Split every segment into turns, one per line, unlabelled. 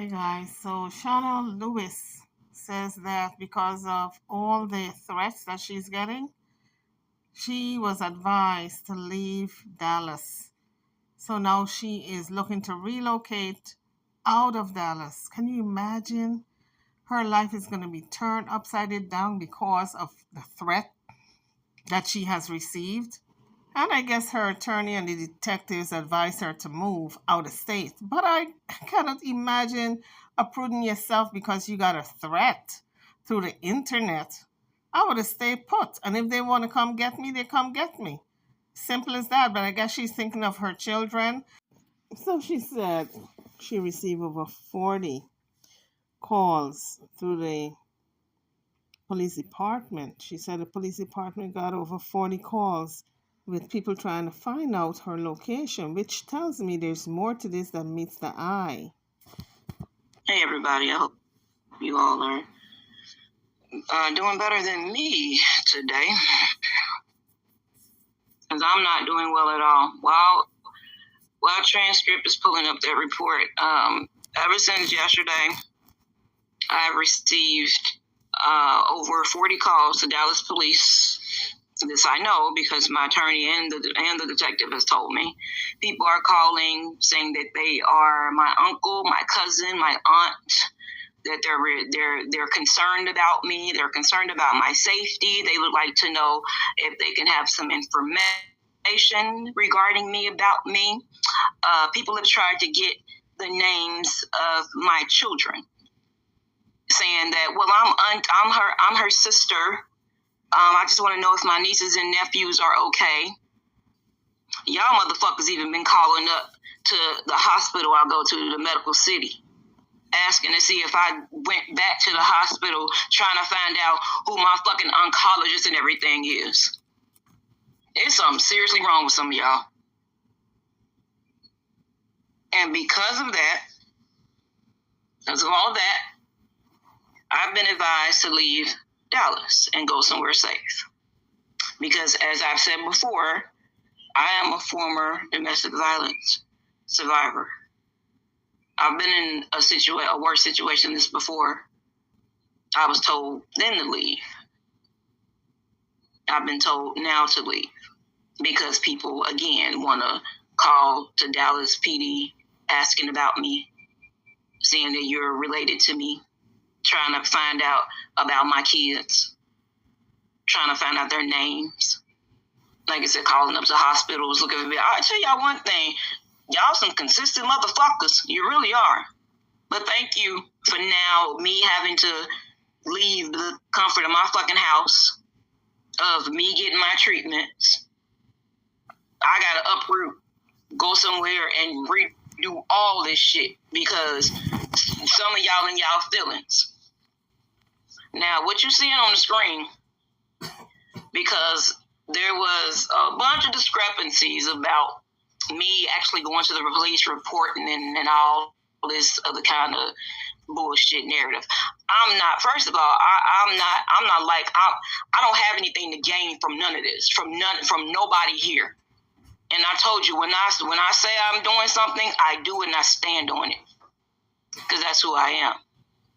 Hey guys, so Shana Lewis says that because of all the threats that she's getting, she was advised to leave Dallas. So now she is looking to relocate out of Dallas. Can you imagine? Her life is going to be turned upside down because of the threat that she has received. And I guess her attorney and the detectives advised her to move out of state. But I cannot imagine uprooting yourself because you got a threat through the internet. I would have stayed put. And if they want to come get me, they come get me. Simple as that. But I guess she's thinking of her children. So she said she received over 40 calls through the police department. She said the police department got over 40 calls with people trying to find out her location, which tells me there's more to this than meets the eye.
Hey everybody, I hope you all are doing better than me today, because I'm not doing well at all. While transcript is pulling up that report, ever since yesterday, I've received over 40 calls to Dallas police. This I know because my attorney and the detective has told me. People are calling saying that they are my uncle, my cousin, my aunt, that they're concerned about me. They're concerned about my safety. They would like to know if they can have some information regarding me, about me. People have tried to get the names of my children, saying that, well, I'm her sister. I just want to know if my nieces and nephews are okay. Y'all motherfuckers even been calling up to the hospital I go to, the medical city, asking to see if I went back to the hospital, trying to find out who my fucking oncologist and everything is. There's something seriously wrong with some of y'all. And because of all that, I've been advised to leave Dallas and go somewhere safe. Because as I've said before, I am a former domestic violence survivor. I've been in a worse situation than this before. I was told then to leave. I've been told now to leave because people, again, want to call to Dallas PD asking about me, saying that you're related to me, trying to find out about my kids, trying to find out their names. Like I said, calling up to hospitals, looking for me. I'll tell y'all one thing. Y'all some consistent motherfuckers. You really are. But thank you for now me having to leave the comfort of my fucking house, of me getting my treatments. I got to uproot, go somewhere and redo all this shit because some of y'all in y'all feelings. Now, what you're seeing on the screen, because there was a bunch of discrepancies about me actually going to the police reporting and all this other kind of bullshit narrative. I'm not. First of all, I'm not like I don't have anything to gain from none of this, from nobody here. And I told you, when I say I'm doing something, I do it and I stand on it, because that's who I am.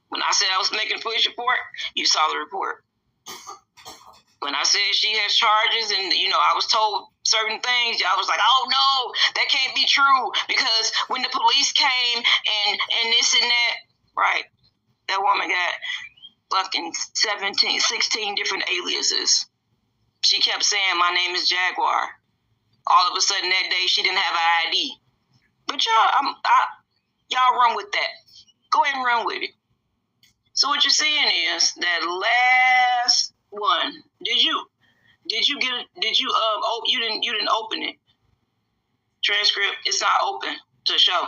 When I said I was making a police report, you saw the report. When I said she has charges and, I was told certain things, y'all was like, oh, no, that can't be true because when the police came and this and that, right, that woman got fucking 16 different aliases. She kept saying my name is Jaguar. All of a sudden that day she didn't have an ID. But y'all run with that. Go ahead and run with it. So what you're seeing is that last one. You didn't open it. Transcript, it's not open to show.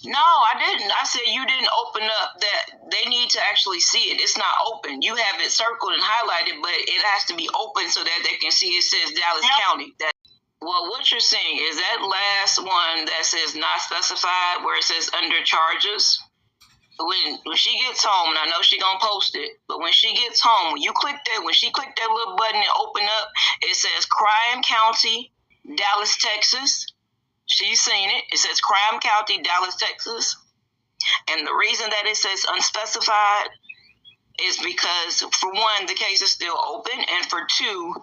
No, I didn't. I said you didn't open up that. They need to actually see it. It's not open. You have it circled and highlighted, but it has to be open so that they can see it says Dallas County. Well, what you're seeing is that last one that says not specified, where it says under charges. When she gets home, and I know she gonna post it, but when she gets home, when she clicked that little button and open up, it says Crime County, Dallas, Texas. She's seen it. It says Crime County, Dallas, Texas. And the reason that it says unspecified is because, for one, the case is still open, and for two,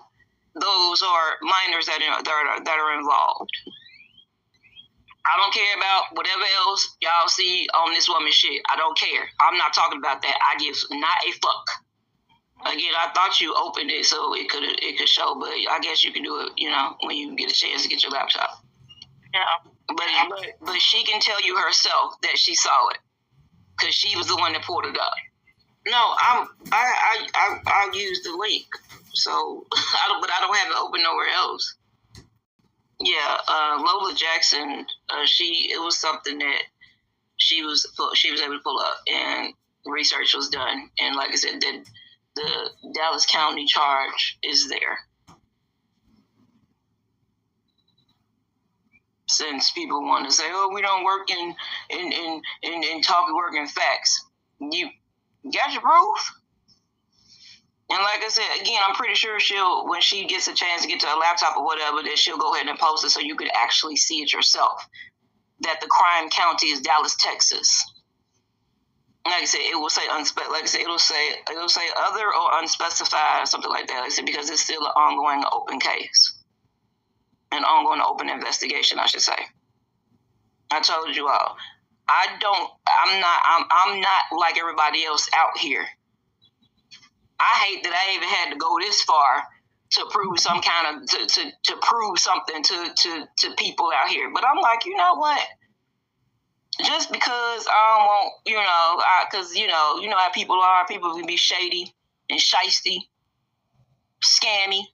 those are minors that are involved. I don't care about whatever else y'all see on this woman's shit. I don't care. I'm not talking about that. I give not a fuck. Again, I thought you opened it so it could show, but I guess you can do it, when you get a chance to get your laptop.
Yeah.
But she can tell you herself that she saw it because she was the one that pulled it up. No, I'll use the link. So but I don't have it open nowhere else. Yeah, Lola Jackson. It was something that she was able to pull up, and research was done. And like I said, the Dallas County charge is there. Since people want to say, "Oh, we don't work in talk, we work in facts," you got your proof. And like I said, again, I'm pretty sure when she gets a chance to get to a laptop or whatever, that she'll go ahead and post it so you could actually see it yourself. That the crime county is Dallas, Texas. Like I said, it will say it'll say other or unspecified or something like that. Like I said, because it's still an ongoing open case, an ongoing open investigation, I should say. I told you all, I'm not like everybody else out here. I hate that I even had to go this far to prove some kind of to prove something to people out here. But I'm like, you know what? Just because I don't want, because you know how people are. People can be shady and shisty, scammy.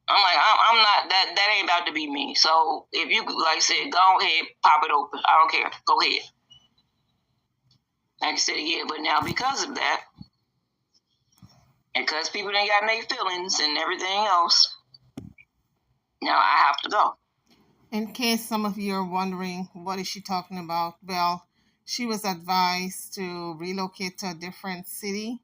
I'm like, I'm not that. That ain't about to be me. So if you, like I said, go ahead, pop it open. I don't care. Go ahead. Like I said, yeah. But now because of that. Because people didn't got their feelings and everything else, now I have to go.
In case some of you are wondering, what is she talking about? Well, she was advised to relocate to a different city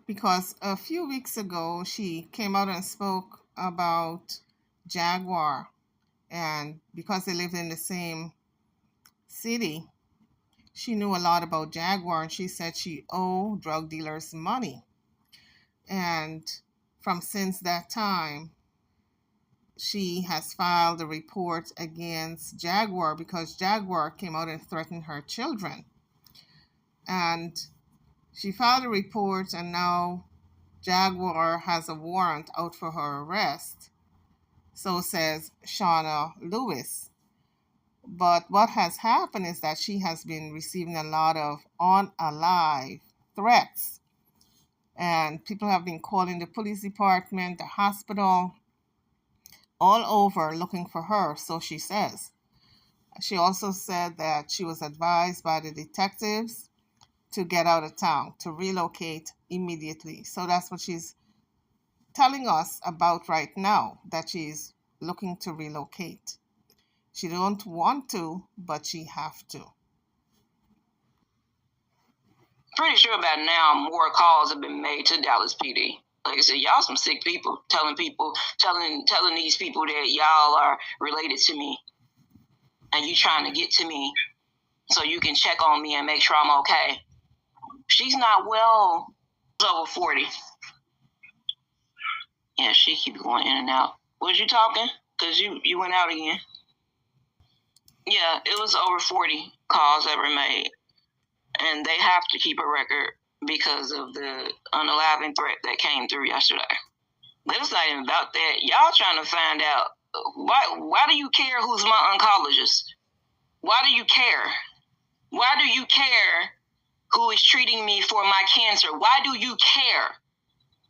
because a few weeks ago, she came out and spoke about Jaguar. And because they lived in the same city, she knew a lot about Jaguar, and she said she owed drug dealers money. And since that time, she has filed a report against Jaguar because Jaguar came out and threatened her children. And she filed a report, and now Jaguar has a warrant out for her arrest. So says Shana Lewis. But what has happened is that she has been receiving a lot of unalive threats. And people have been calling the police department, the hospital, all over looking for her, so she says. She also said that she was advised by the detectives to get out of town, to relocate immediately. So that's what she's telling us about right now, that she's looking to relocate. She don't want to, but she have to.
Pretty sure about now more calls have been made to Dallas PD. Like I said, y'all some sick people, telling these people that y'all are related to me and you trying to get to me so you can check on me and make sure I'm okay. She's not well. She's over 40. Yeah, she keeps going in and out. Was you talking? Because you went out again. Yeah, it was over 40 calls that were made. And they have to keep a record because of the unaliving threat that came through yesterday. But it's not even about that. Y'all trying to find out, why do you care who's my oncologist? Why do you care? Why do you care who is treating me for my cancer? Why do you care?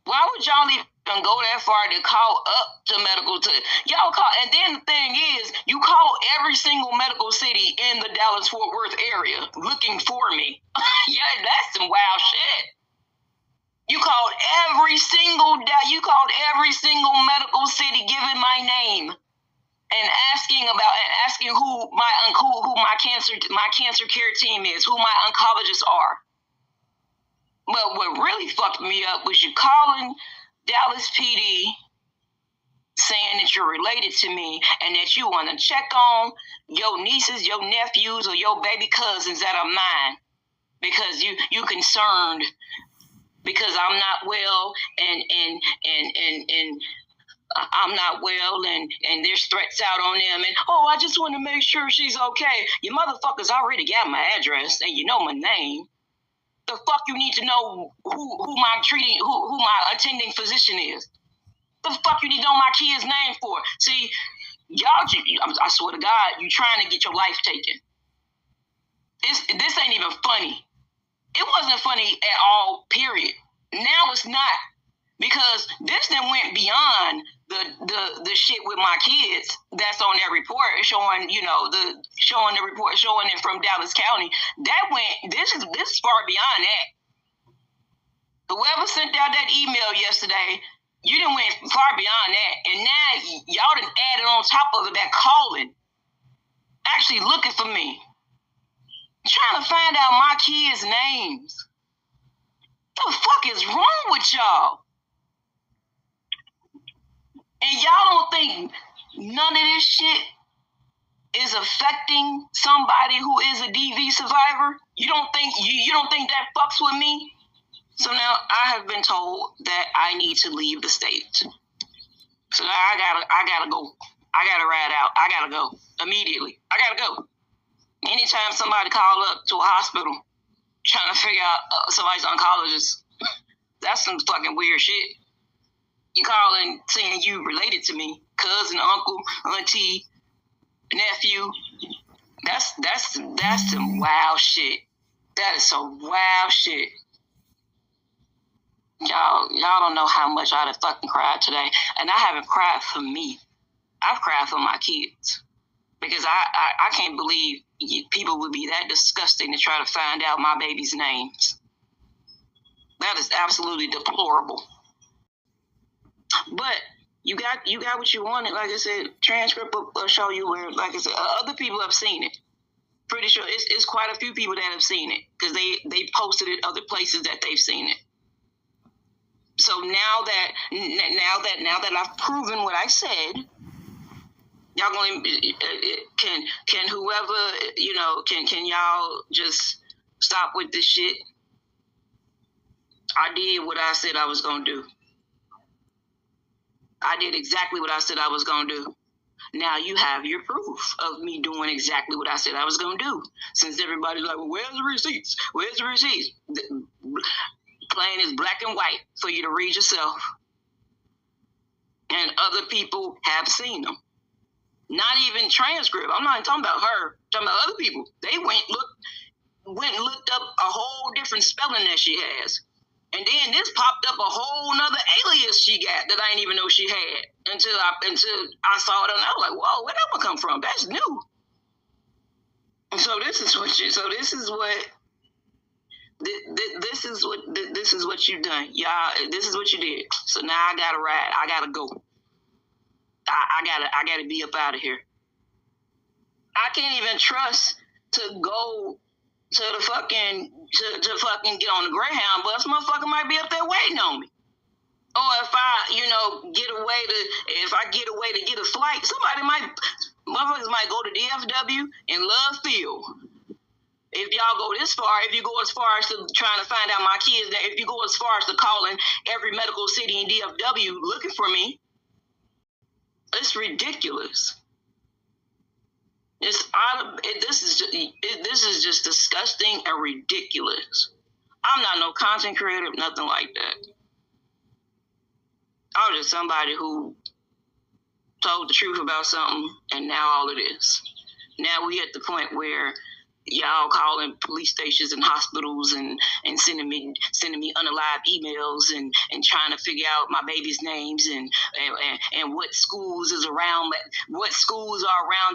Why would y'all even go that far to call up to medical y'all call? And then the thing is, you call every single medical city in the Dallas-Fort Worth area looking for me. Yeah, that's some wild shit. You called every single medical city giving my name and asking who my cancer care team is, who my oncologists are. But what really fucked me up was you calling Dallas PD saying that you're related to me and that you want to check on your nieces, your nephews, or your baby cousins that are mine because you concerned because I'm not well and I'm not well and there's threats out on them and I just want to make sure she's okay. You motherfuckers already got my address and you know my name. The fuck you need to know who my attending physician is. The fuck you need to know my kid's name for? See, y'all, I swear to God, you trying to get your life taken. This ain't even funny. It wasn't funny at all, period. Now it's not. Because this then went beyond the shit with my kids that's on that report showing, showing it from Dallas County. This is far beyond that. Whoever sent out that email yesterday, you done went far beyond that. And now y'all done added on top of it that calling. Actually looking for me. Trying to find out my kids' names. The fuck is wrong with y'all? And y'all don't think none of this shit is affecting somebody who is a DV survivor? You don't think that fucks with me? So now I have been told that I need to leave the state. So now I gotta go. I gotta ride out. I gotta go immediately. I gotta go. Anytime somebody call up to a hospital trying to figure out somebody's oncologist, that's some fucking weird shit. You calling saying you related to me, cousin, uncle, auntie, nephew. That's some wild shit. That is some wild shit. Y'all don't know how much I'd have fucking cried today. And I haven't cried for me. I've cried for my kids. Because I can't believe people would be that disgusting to try to find out my baby's names. That is absolutely deplorable. But you got what you wanted. Like I said, transcript will show you where, like I said, other people have seen it. Pretty sure it's quite a few people that have seen it because they posted it other places that they've seen it. So now that I've proven what I said, y'all going can whoever can y'all just stop with this shit? I did what I said I was gonna do. I did exactly what I said I was going to do. Now you have your proof of me doing exactly what I said I was going to do. Since everybody's like, well, where's the receipts? Where's the receipts? Plain is black and white for you to read yourself. And other people have seen them. Not even transcript. I'm not even talking about her. I'm talking about other people. They went and looked up a whole different spelling that she has. And then this popped up a whole nother alias she got that I didn't even know she had until I saw it and I was like, whoa, where that one come from? That's new. And so this is what you've done. Y'all, this is what you did. So now I gotta ride. I gotta go. I gotta be up out of here. I can't even trust to go to the fucking get on the Greyhound bus. Motherfucker might be up there waiting on me. Or if I get away to get a flight, motherfuckers might go to DFW and Love Field. If y'all go this far, if you go as far as to trying to find out my kids, if you go as far as to calling every medical city in DFW looking for me, it's ridiculous. This is just disgusting and ridiculous. I'm not no content creator, nothing like that. I was just somebody who told the truth about something, and now all it is. Now we at the point where y'all calling police stations and hospitals and sending me unalive emails and trying to figure out my baby's names and what schools are around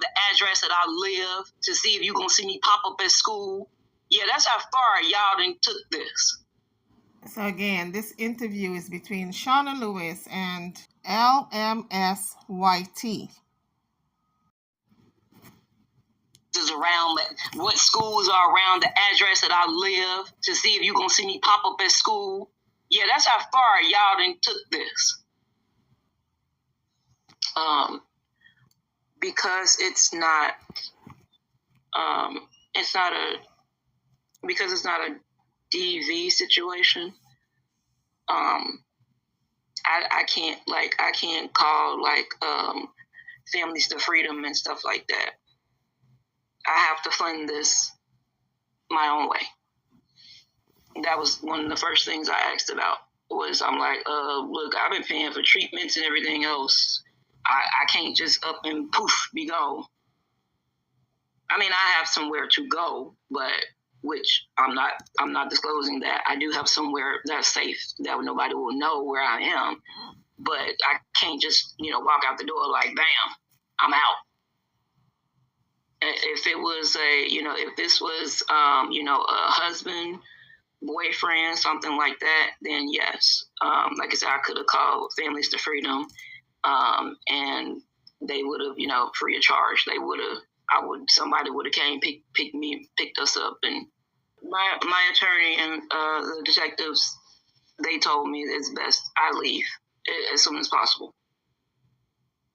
the address that I live to see if you gonna see me pop up at school. Yeah, that's how far y'all done took this.
So again, this interview is between Shana Lewis and LMSYT.
Around what schools are around the address that I live to see if you gonna see me pop up at school. Yeah, that's how far y'all done took this. um, because it's not a because it's not a DV situation. I can't call families to freedom and stuff like that. I have to fund this my own way. That was one of the first things I asked about. Was I'm like, look, I've been paying for treatments and everything else. I can't just up and poof be gone. I mean, I have somewhere to go, but which I'm not disclosing that. I do have somewhere that's safe that nobody will know where I am, but I can't just walk out the door like bam, I'm out. If it was if this was a husband, boyfriend, something like that, then yes. Like I said, I could have called Families to Freedom, and they would have, free of charge. Somebody would have came, picked us up, and my attorney and the detectives, they told me it's best I leave as soon as possible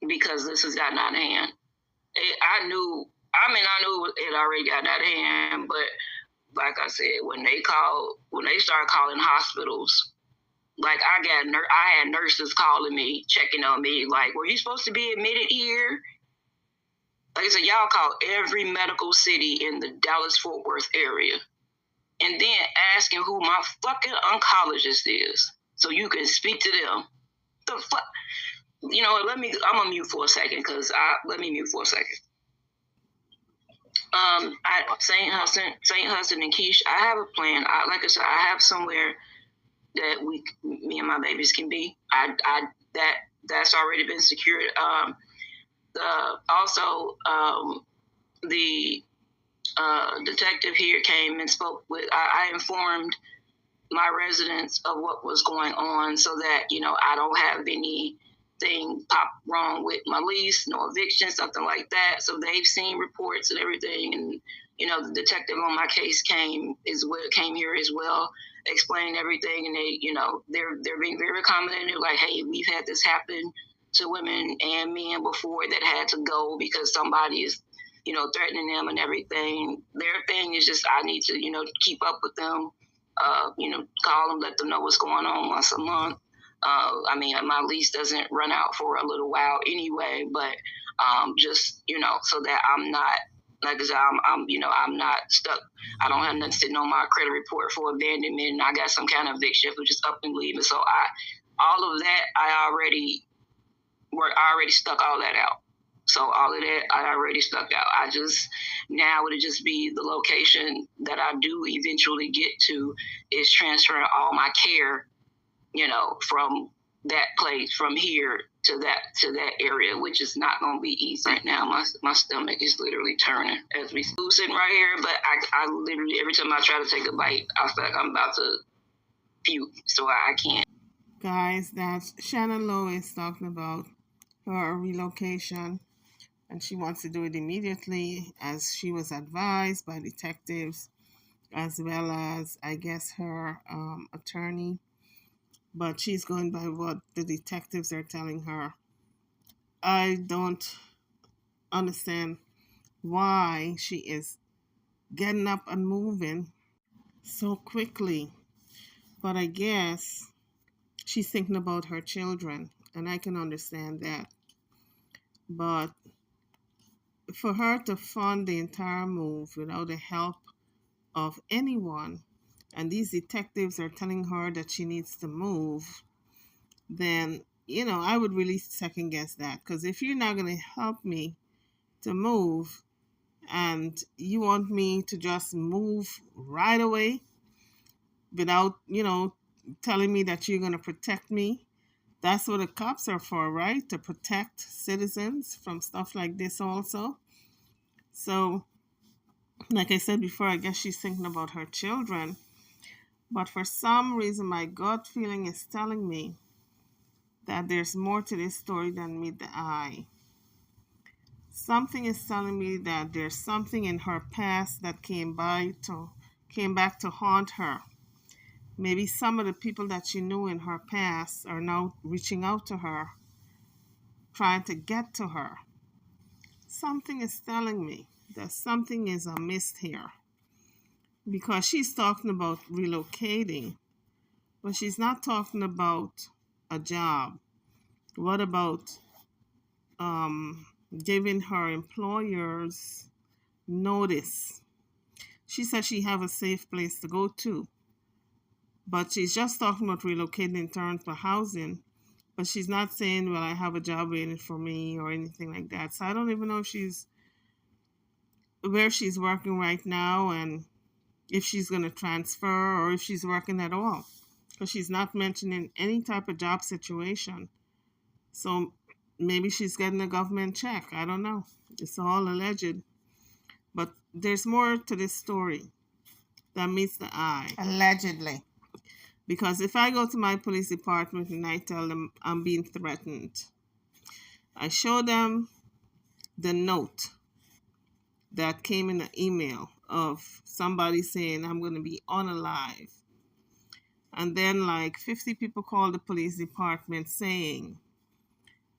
because this has gotten out of hand. I knew it already gotten out of hand, but like I said, when they started calling hospitals, like I had nurses calling me, checking on me, like, were you supposed to be admitted here? Like I said, y'all call every medical city in the Dallas-Fort Worth area, and then asking who my fucking oncologist is, so you can speak to them. The fuck, I'm gonna mute for a second let me mute for a second. St. Hudson and Quiche, I have a plan. Like I said, I have somewhere that me and my babies can be. That's already been secured. The detective here came and spoke with. I informed my residents of what was going on, so that I don't have anything pop wrong with my lease, no eviction, something like that. So they've seen reports and everything, and the detective on my case came here as well, explained everything, and they're being very accommodating. They're like, hey, we've had this happen to women and men before that had to go because somebody is threatening them and everything. Their thing is just I need to keep up with them, call them, let them know what's going on once a month. My lease doesn't run out for a little while anyway, but just so that I'm not, like I said, I'm not stuck. I don't have nothing sitting on my credit report for abandonment, and I got some kind of eviction for just up and leaving. So all of that I already stuck all that out. So all of that I already stuck out. Now it'll just be the location that I do eventually get to is transferring all my care, from that place, from here to that area, which is not going to be easy right now. My stomach is literally turning as we sitting right here, but I literally, every time I try to take a bite, I feel like I'm about to puke, so I can't.
Guys, that's Shana Lewis talking about her relocation, and she wants to do it immediately as she was advised by detectives as well as, I guess, her attorney. But she's going by what the detectives are telling her. I don't understand why she is getting up and moving so quickly. But I guess she's thinking about her children, and I can understand that. But for her to fund the entire move without the help of anyone, and these detectives are telling her that she needs to move, then, I would really second guess that. Because if you're not going to help me to move and you want me to just move right away without, telling me that you're going to protect me, that's what the cops are for, right? To protect citizens from stuff like this also. So, like I said before, I guess she's thinking about her children. But for some reason, my gut feeling is telling me that there's more to this story than meet the eye. Something is telling me that there's something in her past that came back to haunt her. Maybe some of the people that she knew in her past are now reaching out to her trying to get to her. Something is telling me that something is amiss here, because she's talking about relocating, but she's not talking about a job. What about um, giving her employers notice? She said she have a safe place to go to, but she's just talking about relocating in terms of housing. But she's not saying, well, I have a job waiting for me or anything like that. So I don't even know if she's where she's working right now and if she's going to transfer or if she's working at all. Because she's not mentioning any type of job situation. So maybe she's getting a government check. I don't know. It's all alleged. But there's more to this story that meets the eye. Allegedly. Because if I go to my police department and I tell them I'm being threatened, I show them the note that came in an email of somebody saying I'm going to be unalive. And then like 50 people call the police department saying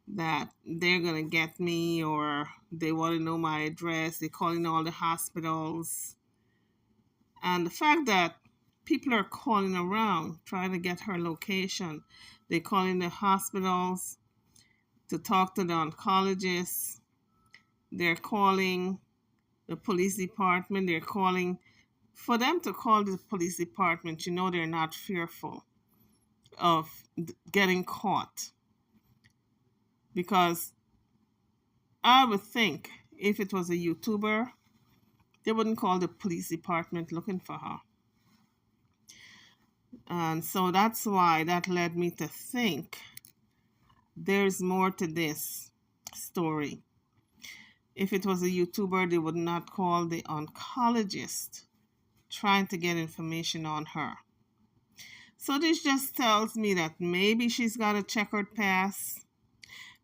that they're going to get me or they want to know my address. They're calling all the hospitals. And the fact that people are calling around trying to get her location. They're calling the hospitals to talk to the oncologists. They're calling the police department. They're calling. For them to call the police department, you know they're not fearful of getting caught. Because I would think if it was a YouTuber, they wouldn't call the police department looking for her. And so that's why that led me to think there's more to this story. If it was a YouTuber, they would not call the oncologist trying to get information on her. So this just tells me that maybe she's got a checkered past,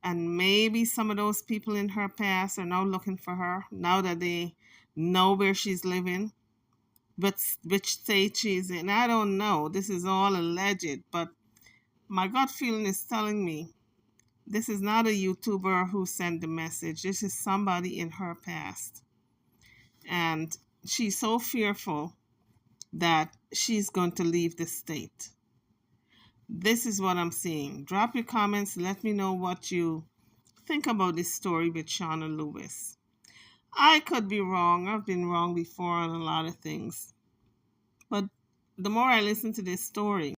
and maybe some of those people in her past are now looking for her, now that they know where she's living, which state she's in. I don't know. This is all alleged, but my gut feeling is telling me this is not a YouTuber who sent the message. This is somebody in her past. And she's so fearful that she's going to leave the state. This is what I'm seeing. Drop your comments. Let me know what you think about this story with Shana Lewis. I could be wrong. I've been wrong before on a lot of things. But the more I listen to this story,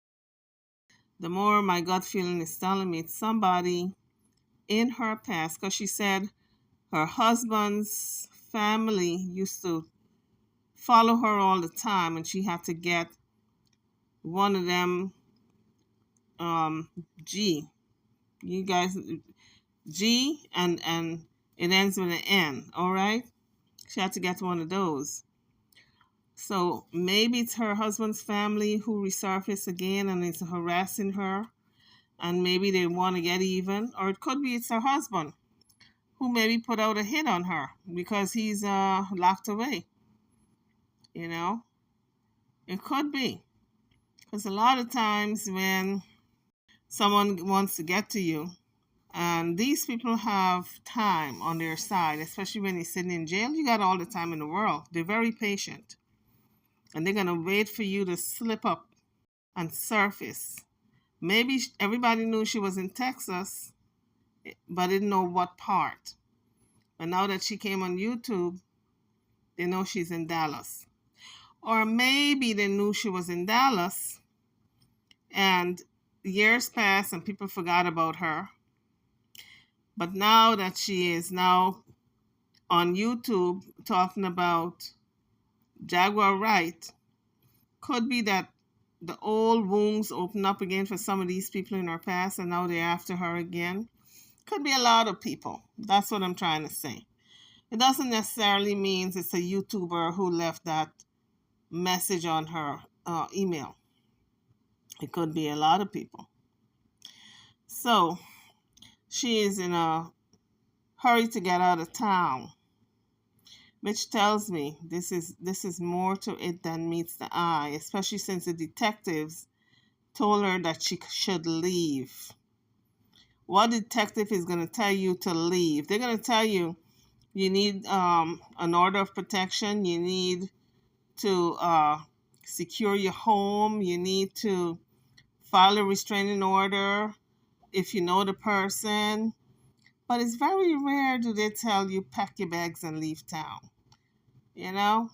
the more my gut feeling is telling me it's somebody in her past. Because she said her husband's family used to follow her all the time, and she had to get one of them G. You guys, G and it ends with an N, all right? She had to get one of those. So maybe it's her husband's family who resurfaced again and is harassing her, and maybe they want to get even. Or it could be it's her husband who maybe put out a hit on her because he's locked away. You know? It could be. Because a lot of times when someone wants to get to you, and these people have time on their side, especially when you're sitting in jail, you got all the time in the world. They're very patient. And they're going to wait for you to slip up and surface. Maybe everybody knew she was in Texas, but didn't know what part. But now that she came on YouTube, they know she's in Dallas. Or maybe they knew she was in Dallas, and years passed and people forgot about her. But now that she is now on YouTube talking about Jaguar right, could be that the old wounds open up again for some of these people in her past and now they're after her again. Could be a lot of people. That's what I'm trying to say. It doesn't necessarily mean it's a YouTuber who left that message on her email. It could be a lot of people. So she is in a hurry to get out of town, which tells me this is more to it than meets the eye, especially since the detectives told her that she should leave. what detective is going to tell you to leave? They're going to tell you you need an order of protection. You need to secure your home. You need to file a restraining order if you know the person. But it's very rare do they tell you pack your bags and leave town, you know?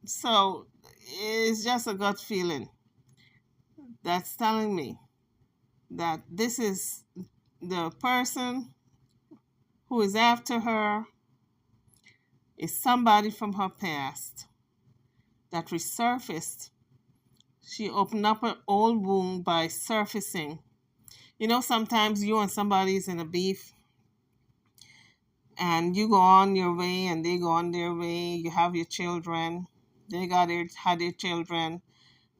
So it's just a gut feeling that's telling me that this is the person who is after her is somebody from her past that resurfaced. She opened up an old wound by surfacing. You know, sometimes you and somebody is in a beef and you go on your way and they go on their way. You have your children. They had their children,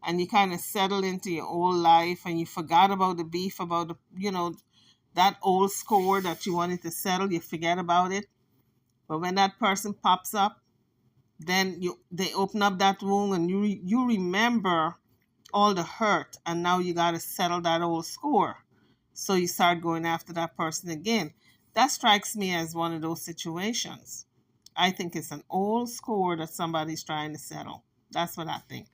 and you kind of settle into your old life and you forgot about the beef, about the, that old score that you wanted to settle. You forget about it. But when that person pops up, then they open up that wound and you remember all the hurt, and now you got to settle that old score. So you start going after that person again. That strikes me as one of those situations. I think it's an old score that somebody's trying to settle. That's what I think.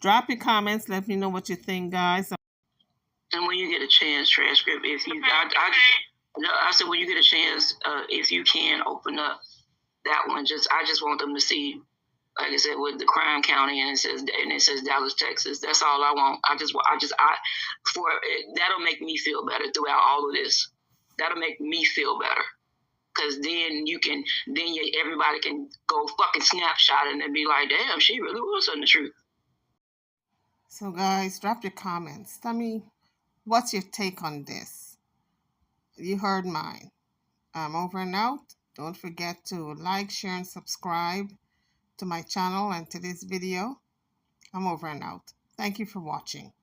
Drop your comments. Let me know what you think, guys.
And when you get a chance, transcript, if you, I said when you get a chance, if you can open up that one, I just want them to see, like I said, with the crime county, and it says Dallas, Texas. That's all I want. That'll make me feel better throughout all of this. That'll make me feel better. Because then everybody can go fucking snapshot it and be like, damn, she really was telling the truth.
So guys, drop your comments. Tell me, what's your take on this? You heard mine. I'm over and out. Don't forget to like, share, and subscribe to my channel and to this video. I'm over and out. Thank you for watching.